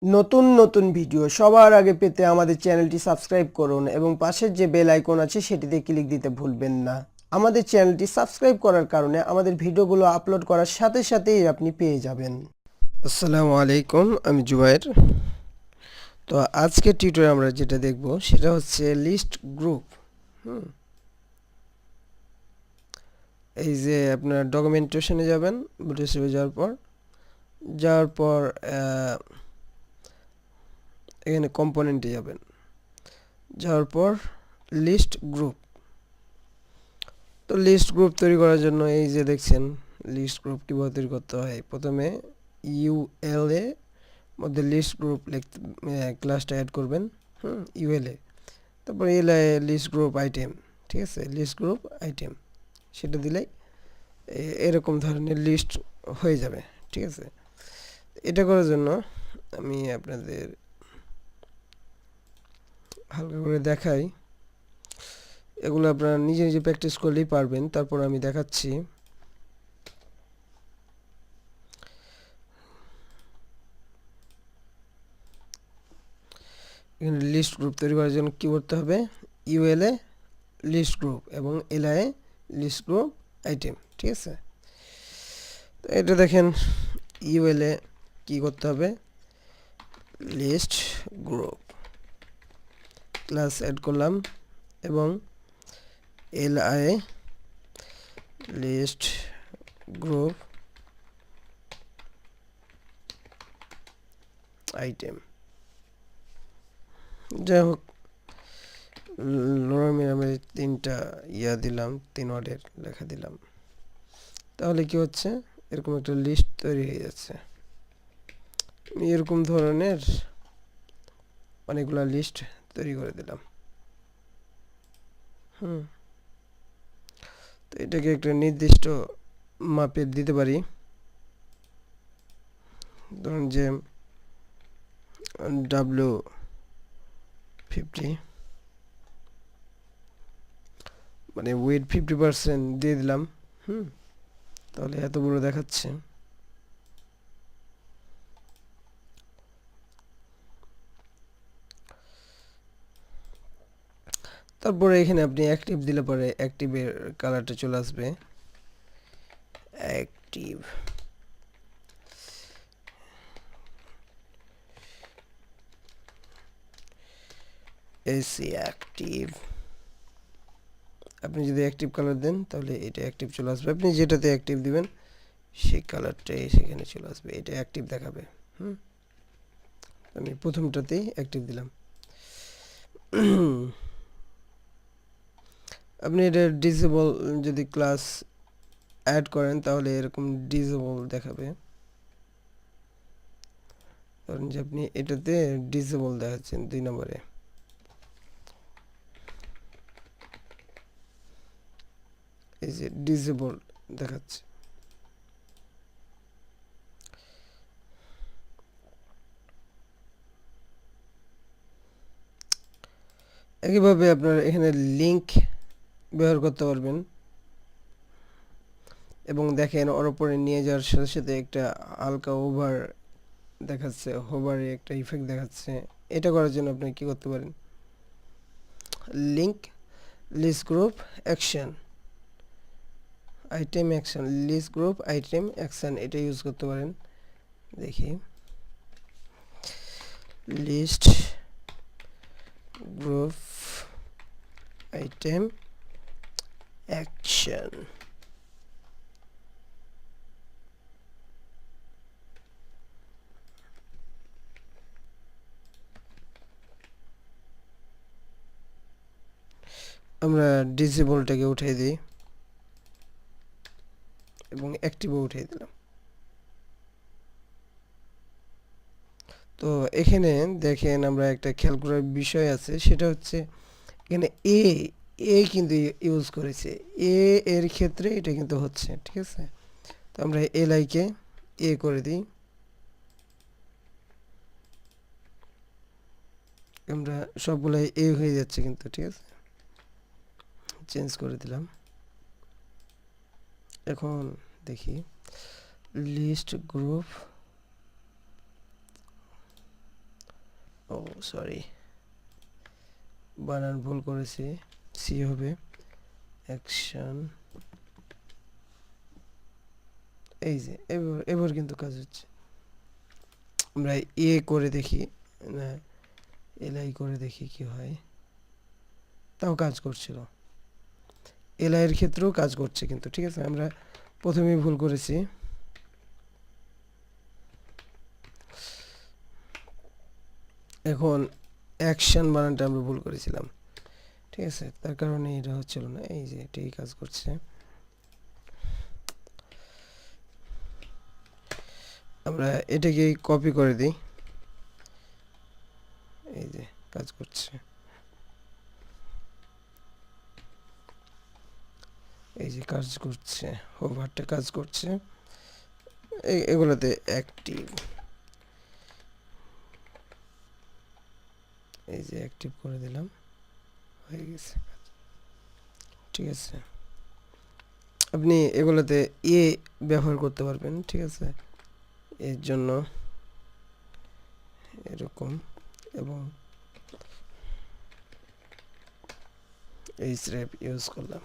নতুন নতুন ভিডিও সবার আগে পেতে আমাদের চ্যানেলটি সাবস্ক্রাইব করুন এবং পাশের যে বেল আইকন আছে সেটিতে ক্লিক দিতে ভুলবেন না। আমাদের চ্যানেলটি সাবস্ক্রাইব করার কারণে আমাদের ভিডিওগুলো আপলোড করার সাথে সাথেই আপনি পেয়ে যাবেন। আসসালামু আলাইকুম, আমি জুবাইর। তো আজকের টিউটোরিয়ালে আমরা যেটা দেখব সেটা হচ্ছে লিস্ট গ্রুপ। এই যে আপনার ডকুমেন্টেশনে যাবেন, বুটস্ট্র্যাপে যাওয়ার পর এখানে কম্পোনেন্টে যাওয়ার পর লিস্ট গ্রুপ। তো লিস্ট গ্রুপ তৈরি করার জন্য এই যে দেখছেন লিস্ট গ্রুপ কীভাবে তৈরি করতে হয়। প্রথমে ইউএলএ মধ্যে লিস্ট গ্রুপ লিখতে ক্লাসটা অ্যাড করবেন। ইউএলএ, তারপর এলআই লিস্ট গ্রুপ আইটেম, ঠিক আছে, লিস্ট গ্রুপ আইটেম সেটা দিলেই এরকম ধরনের লিস্ট হয়ে যাবে, ঠিক আছে। এটা করার জন্য আমি আপনাদের হালকা করে দেখাই। এগুলো আপনারা নিজে নিজে প্র্যাকটিস করলেই পারবেন, তারপর আমি দেখাচ্ছি। এখানে লিস্ট গ্রুপ তৈরি করার জন্য কী করতে হবে, ইউএলএ লিস্ট গ্রুপ এবং এলআই লিস্ট গ্রুপ আইটেম, ঠিক আছে। তো এটা দেখেন ইউএলএ কি করতে হবে, লিস্ট গ্রুপ ক্লাস অ্যাড করলাম এবং এলআই লিস্ট গ্রুপ আইটেম। যাই হোক, আমি তিনটা দিলাম, 3 ওয়ার্ডের লেখা দিলাম। তাহলে কি হচ্ছে, এরকম একটা লিস্ট তৈরি হয়ে যাচ্ছে। এরকম ধরনের অনেকগুলো লিস্ট তৈরি করে দিলাম। তো এটাকে একটা নির্দিষ্ট মাপে দিতে পারি। ধরুন যে W50, মানে ওয়েট 50% দিয়ে দিলাম। তাহলে এত বড় দেখাচ্ছে। তারপরে এখানে আপনি অ্যাক্টিভ দিলে পরে অ্যাক্টিভের কালারটা চলে আসবে, অ্যাক্টিভ। এসি অ্যাক্টিভ, আপনি যদি অ্যাক্টিভ কালার দেন তাহলে এটা অ্যাক্টিভ চলে আসবে। আপনি যেটাতে অ্যাক্টিভ দিবেন সেই কালারটাই সেখানে চলে আসবে, এটা অ্যাক্টিভ দেখাবে। আমি প্রথমটাতেই অ্যাক্টিভ দিলাম। আপনি এটা ডিসেবল যদি ক্লাস অ্যাড করেন তাহলে এরকম ডিসেবল দেখাবে। ধরুন যে আপনি এটাতে ডিসেবল দেখাচ্ছেন 2 নম্বরে, এই যে ডিসেবল দেখাচ্ছে। একইভাবে আপনার এখানে লিংক ব্যবহার করতে পারবেন এবং দেখেন ওর উপরে নিয়ে যাওয়ার সাথে সাথে একটা হালকা ওভার দেখাচ্ছে, হোভারে একটা ইফেক্ট দেখাচ্ছে। এটা করার জন্য আপনি কি করতে পারেন, link list group action item action, list group item action, এটা ইউজ করতে পারেন। দেখি, লিস্ট গ্রুপ আইটেম অ্যাকশন। আমরা ডিসেবলটাকে উঠিয়ে দিই এবং অ্যাক্টিভও উঠিয়ে দিলাম। তো এখানে দেখেন আমরা একটা খেয়াল করার বিষয় আছে, সেটা হচ্ছে এখানে এ কিন্তু ইউজ করেছে, এর ক্ষেত্রে এটা কিন্তু হচ্ছে, ঠিক আছে। তো আমরা এলআইকে এ করে দিই, আমরা সবগুলাই এ হয়ে যাচ্ছে কিন্তু, ঠিক আছে। চেঞ্জ করে দিলাম। এখন দেখি লিস্ট গ্রুপ ও সরি, বানান ভুল করেছি, সি হবে অ্যাকশন। এই যে এবার কিন্তু কাজ হচ্ছে। আমরা এ করে দেখি, না এলআই করে দেখি কি হয়, তাও কাজ করছিল। এলআই এর ক্ষেত্রেও কাজ করছে কিন্তু, ঠিক আছে। আমরা প্রথমেই ভুল করেছি। এখন অ্যাকশন বানানটা আমরা ভুল করেছিলাম, ঠিক আছে, তার কারণে এটা হচ্ছিল না। এই যে এটাই কাজ করছে। আমরা এটাকে কপি করে দিই, এই যে কাজ করছে। এই যে কাজ করছে, হোভারটা কাজ করছে। এগুলোতে অ্যাক্টিভ, এই যে অ্যাক্টিভ করে দিলাম, হয়ে গেছে, ঠিক আছে। আপনি এগুলোতে এ ব্যবহার করতে পারবেন, ঠিক আছে, এর জন্য এরকম, এবং এই স্রেপ ইউজ করলাম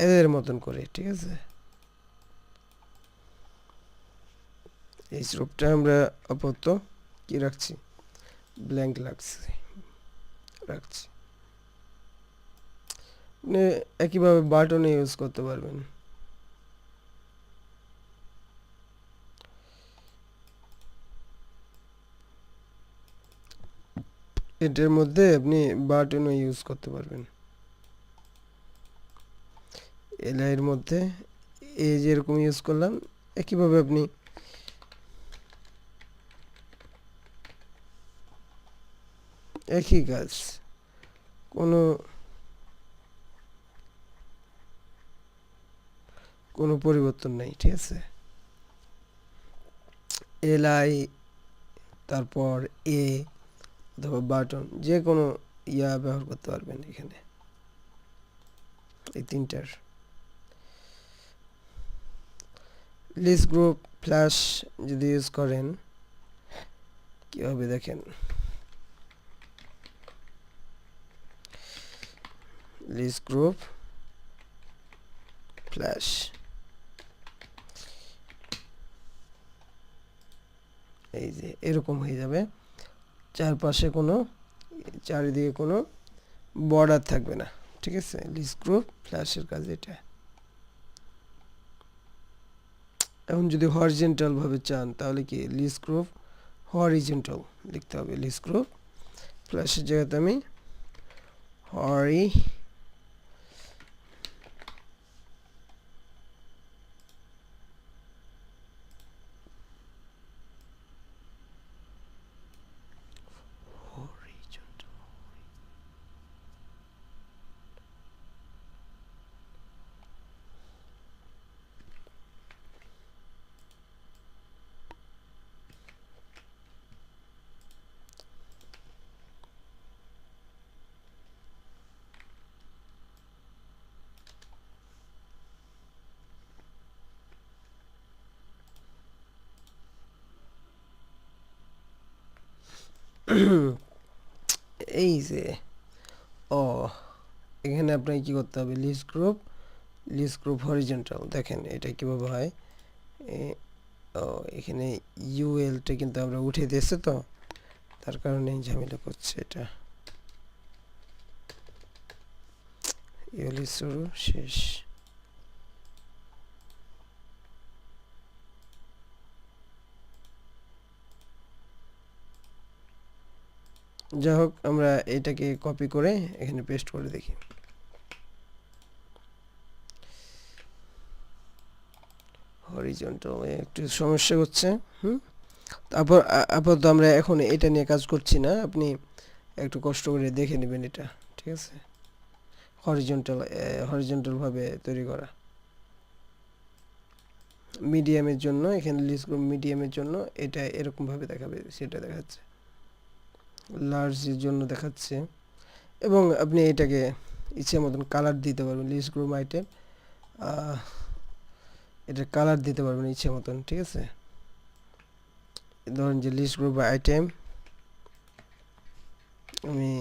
এদের মতন করে, ঠিক আছে। এই স্রেপটা আমরা আপাতত কি রাখছি, ব্ল্যাঙ্ক রাখছি। আপনি একইভাবে বাটনে ইউজ করতে পারবেন। এটার মধ্যে আপনি বাটনও ইউজ করতে পারবেন। এর মধ্যে এই যেরকম ইউজ করলাম, একইভাবে আপনি একই কাজ, কোনো পরিবর্তন নেই, ঠিক আছে। এলআই, তারপর এ অথবা বাটন, যে কোনো ব্যবহার করতে পারবেন এখানে, এই তিনটার। লিস্ট গ্রুপ ফ্ল্যাশ যদি ইউজ করেন কি হবে দেখেন, লিস্ট গ্রুপ ফ্ল্যাশ, এই যে এরকম হয়ে যাবে। চারিদিকে কোনো বর্ডার থাকবে না, ঠিক আছে। লিস্ট গ্রুপ ফ্ল্যাশের কাজ এটা। এখন যদি হরিজন্টাল ভাবে চান তাহলে কি, লিস্ট গ্রুপ হরিজন্টাল লিখতে হবে। লিস্ট গ্রুপ ফ্ল্যাশের জায়গাতে আমি এই যে এখানে আপনাকে কি করতে হবে, লিস্ট গ্রুপ হরিজন্টাল, দেখেন এটা কিভাবে হয়। এখানে ইউএলটা কিন্তু আমরা উঠে দিয়েছে, তো তার কারণে ঝামেলা করছে এটা। ইউএল শুরু শেষ, যাই হোক আমরা এটাকে কপি করে এখানে পেস্ট করে দেখি। হরিজন্টাল একটু সমস্যা হচ্ছে। তারপর আপাতত আমরা এখন এটা নিয়ে কাজ করছি না, আপনি একটু কষ্ট করে দেখে নেবেন এটা, ঠিক আছে। হরিজন্টাল ভাবে তৈরি করা, মিডিয়ামের জন্য এখানে লিস্ট গ্রুপ মিডিয়ামের জন্য এটা এরকম ভাবে দেখাবে, সেটা দেখাচ্ছে। লার্জের জন্য দেখাচ্ছে, এবং আপনি এটাকে ইচ্ছে মতন কালার দিতে পারবেন। লিস্ট গ্রুপ আইটেম এটার কালার দিতে পারবেন ইচ্ছে মতন, ঠিক আছে। ধরুন যে লিস্ট গ্রুপ আইটেম আমি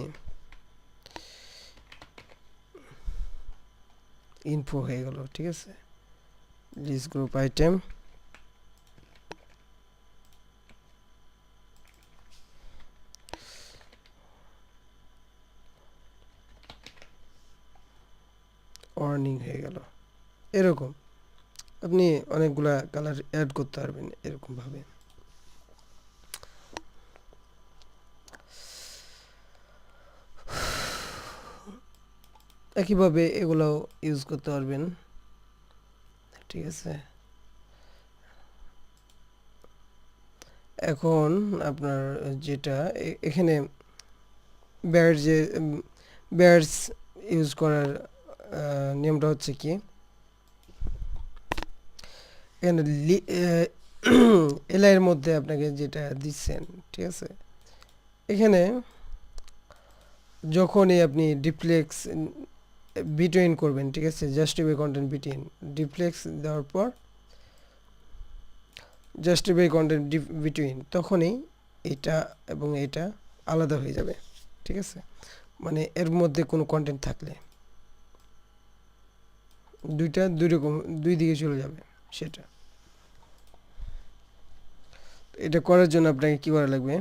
ইনফো হয়ে গেল, ঠিক আছে। লিস্ট গ্রুপ আইটেম, ওয়ার্নিং হয়ে গেল। এরকম আপনি অনেকগুলা কালার অ্যাড করতে পারবেন এরকম ভাবে। একইভাবে এগুলাও ইউজ করতে পারবেন, ঠিক আছে। এখন আপনার যেটা এখানে ব্যাড যে ব্যাডস ইউজ করার নিয়মটা হচ্ছে কি, এখানে এলআই এর মধ্যে আপনাকে যেটা দিচ্ছেন, ঠিক আছে, এখানে যখনই আপনি ডিপ্লেক্স বিটুইন করবেন, ঠিক আছে, জাস্টিফাই কন্টেন্ট বিটুইন, ডিপ্লেক্স দেওয়ার পর জাস্টিফাই কন্টেন্ট বিটুইন, তখনই এটা এবং এটা আলাদা হয়ে যাবে, ঠিক আছে। মানে এর মধ্যে কোনো কন্টেন্ট থাকলে দুইটা দুই রকম দুই দিকে চলে যাবে সেটা। এটা করার জন্য আপনাকে কি করা লাগবে,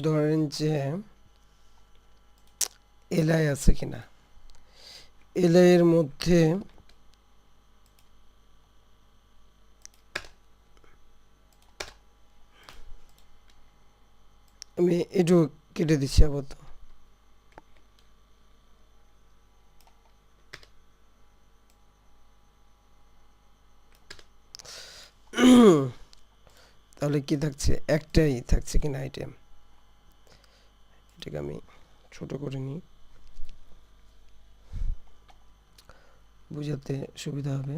ধরেন যে এলআই আছে কিনা, এলআই এর মধ্যে আমি এটু কেটে দিচ্ছি আপাতত। তাহলে কি থাকছে, একটাই থাকছে কিনা আইটেম, এটাকে আমি ছোট করে নিই বুঝাতে সুবিধা হবে।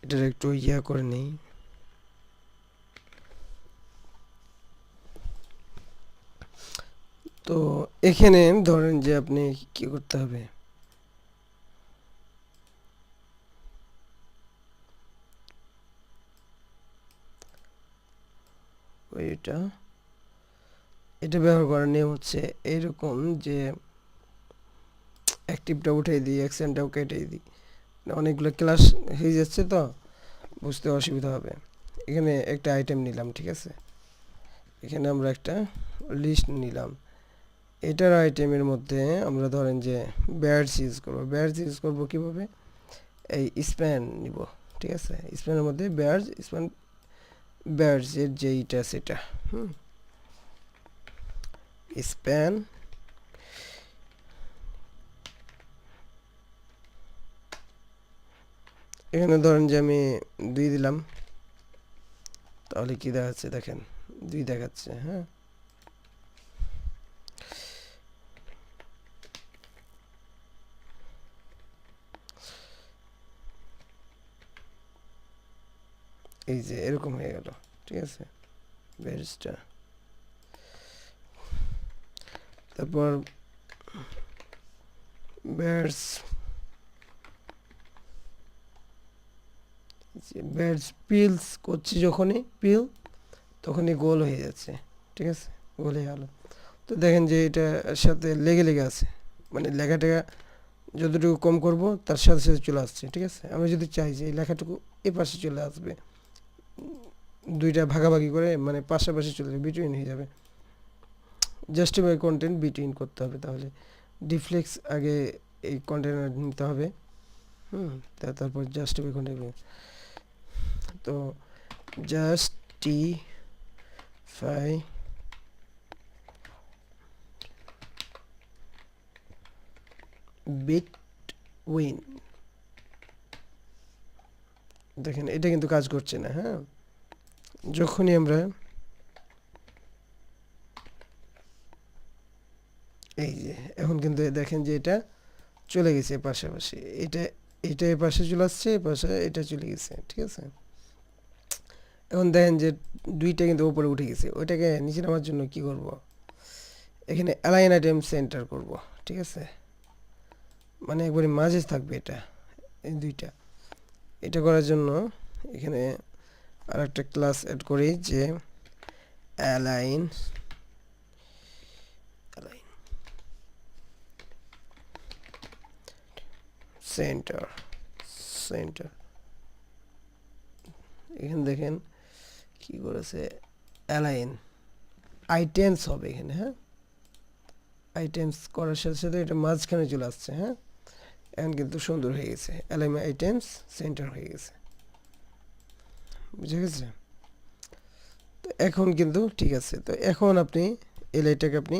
এটার একটু ইয়া করে নেই, তো এখানে ধরেন যে আপনি কি করতে হবে, এটা এটা ব্যবহার করার নিয়ম হচ্ছে এইরকম যে অ্যাক্টিভটা উঠিয়ে দিই, অ্যাকশনটাও কেটে দিই, অনেকগুলো ক্লাস হয়ে যাচ্ছে তো বুঝতে অসুবিধা হবে। এখানে একটা আইটেম নিলাম, ঠিক আছে, এখানে আমরা একটা লিস্ট নিলাম, এটার আইটেমের মধ্যে আমরা ধরেন যে ব্যাডস ইউজ করবো। ব্যাডস ইউজ করবো কীভাবে, এই স্প্যান নিব, ঠিক আছে, স্প্যানের মধ্যে ব্যাডস স্প্যান ব্যাডস এর যেইটা সেটা স্প্যান, এখানে ধরেন যে আমি 2 দিলাম, তাহলে কি দেখাচ্ছে দেখেন 2 দেখাচ্ছে, হ্যাঁ। এই যে এরকম হয়ে গেল, ঠিক আছে ব্যাডসটা। তারপর ব্যাডস ব্যাডস পিলস করছি, যখনই পিল তখনই গোল হয়ে যাচ্ছে, ঠিক আছে, গোল হয়ে গেল। তো দেখেন যে এটার সাথে লেগে লেগে আছে, মানে লেখাটা যতটুকু কম করব তার সাথে সাথে চলে আসছে, ঠিক আছে। আমরা যদি চাই যে এই লেখাটুকু এ পাশে চলে আসবে, দুইটা ভাগাভাগি করে মানে পাশাপাশি চলে যাবে, বিটুইন হয়ে যাবে, জাস্টিফাই কন্টেন্ট বিটুইন করতে হবে। তাহলে ডিফ্লেক্স আগে এই কন্টেন্ট নিতে হবে, তারপর জাস্টিফাই কন্টেন্ট, তো জাস্টিফাই বিটউইন, দেখেন এটা কিন্তু কাজ করছে না, হ্যাঁ। যখনই আমরা এই যে এখন কিন্তু দেখেন যে এটা চলে গেছে পাশাপাশি, এটা এটা এ পাশে চলে আসছে, এ পাশে এটা চলে গেছে, ঠিক আছে। এখন দেখেন যে দুইটা কিন্তু উপরে উঠে গেছে, ওইটাকে নিচে নামার জন্য কি করব, এখানে অ্যালাইন আইটেম সেন্টার করব, ঠিক আছে, মানে একবারে মাঝে থাকবে এটা, এই দুইটা এটা করার জন্য এখানে আরেকটা ক্লাস অ্যাড করি যে অ্যালাইন সেন্টার সেন্টার। এখানে দেখেন কি করেছে, অ্যালাইন আইটেমস হবে এখানে। হ্যাঁ, আইটেমস করার সাথে সাথে এটা মাঝখানে চলে আসছে। হ্যাঁ, এখন কিন্তু সুন্দর হয়ে গেছে, অ্যালাইন আইটেমস সেন্টার হয়ে গেছে, বুঝে গেছে? তো এখন কিন্তু ঠিক আছে। তো এখন আপনি এই লাইনটাকে আপনি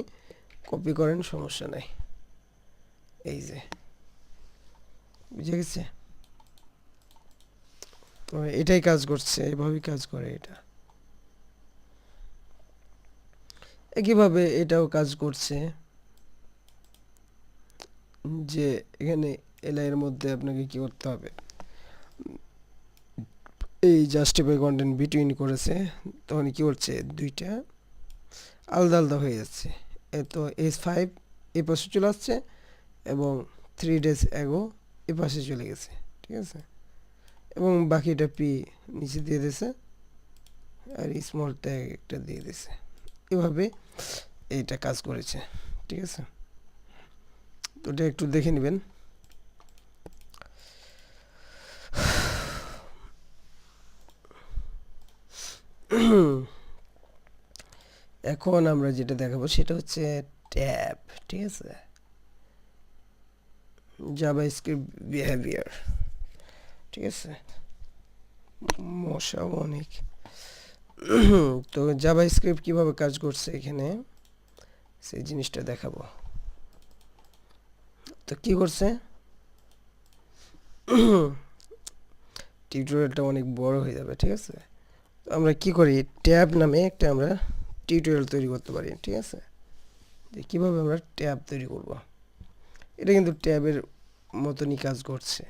কপি করেন, সমস্যা নাই। এই যে বুঝে গেছে? তো এটাই কাজ করছে, এভাবেই কাজ করে এটা। একইভাবে এটাও কাজ করছে, যে এখানে এর মধ্যে আপনাকে কি করতে হবে, এই জাস্টিফাই কন্টেন্ট বিটুইন করেছে, তখন কি করছে, দুইটা আলাদা আলাদা হয়ে যাচ্ছে। তো S5 এ পাশে চলে আসছে এবং 3 days ago এ পাশে চলে গেছে, ঠিক আছে? এবং বাকিটা পি নিচে দিয়ে দিয়েছে আর স্মল ট্যাগ একটা দিয়ে দিয়েছে। এভাবে এইটা কাজ করেছে, ঠিক আছে? তো এটা একটু দেখে নেবেন। এখন আমরা যেটা দেখাবো সেটা হচ্ছে ট্যাব, ঠিক আছে? জাভাস্ক্রিপ্ট বিহেভিয়ার, ঠিক আছে? মশাও অনেক। তো জাভাস্ক্রিপ্ট কিভাবে কাজ করছে এখানে সেই জিনিসটা দেখাবো। তো কি করছে, টিউটোরিয়ালটা অনেক বড় হয়ে যাবে, ঠিক আছে? তো আমরা কি করি, ট্যাব নামে একটা আমরা টিউটোরিয়াল তৈরি করতে পারি, ঠিক আছে? যে কীভাবে আমরা ট্যাব তৈরি করব। এটা কিন্তু ট্যাবের মতনই কাজ করছে,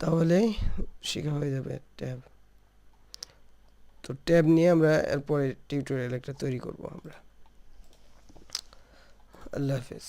তাহলেই শেখা হয়ে যাবে ট্যাব। তো ট্যাব নিয়ে আমরা এরপরে টিউটোরিয়াল একটা তৈরি করব আমরা। আল্লাহ হাফেজ।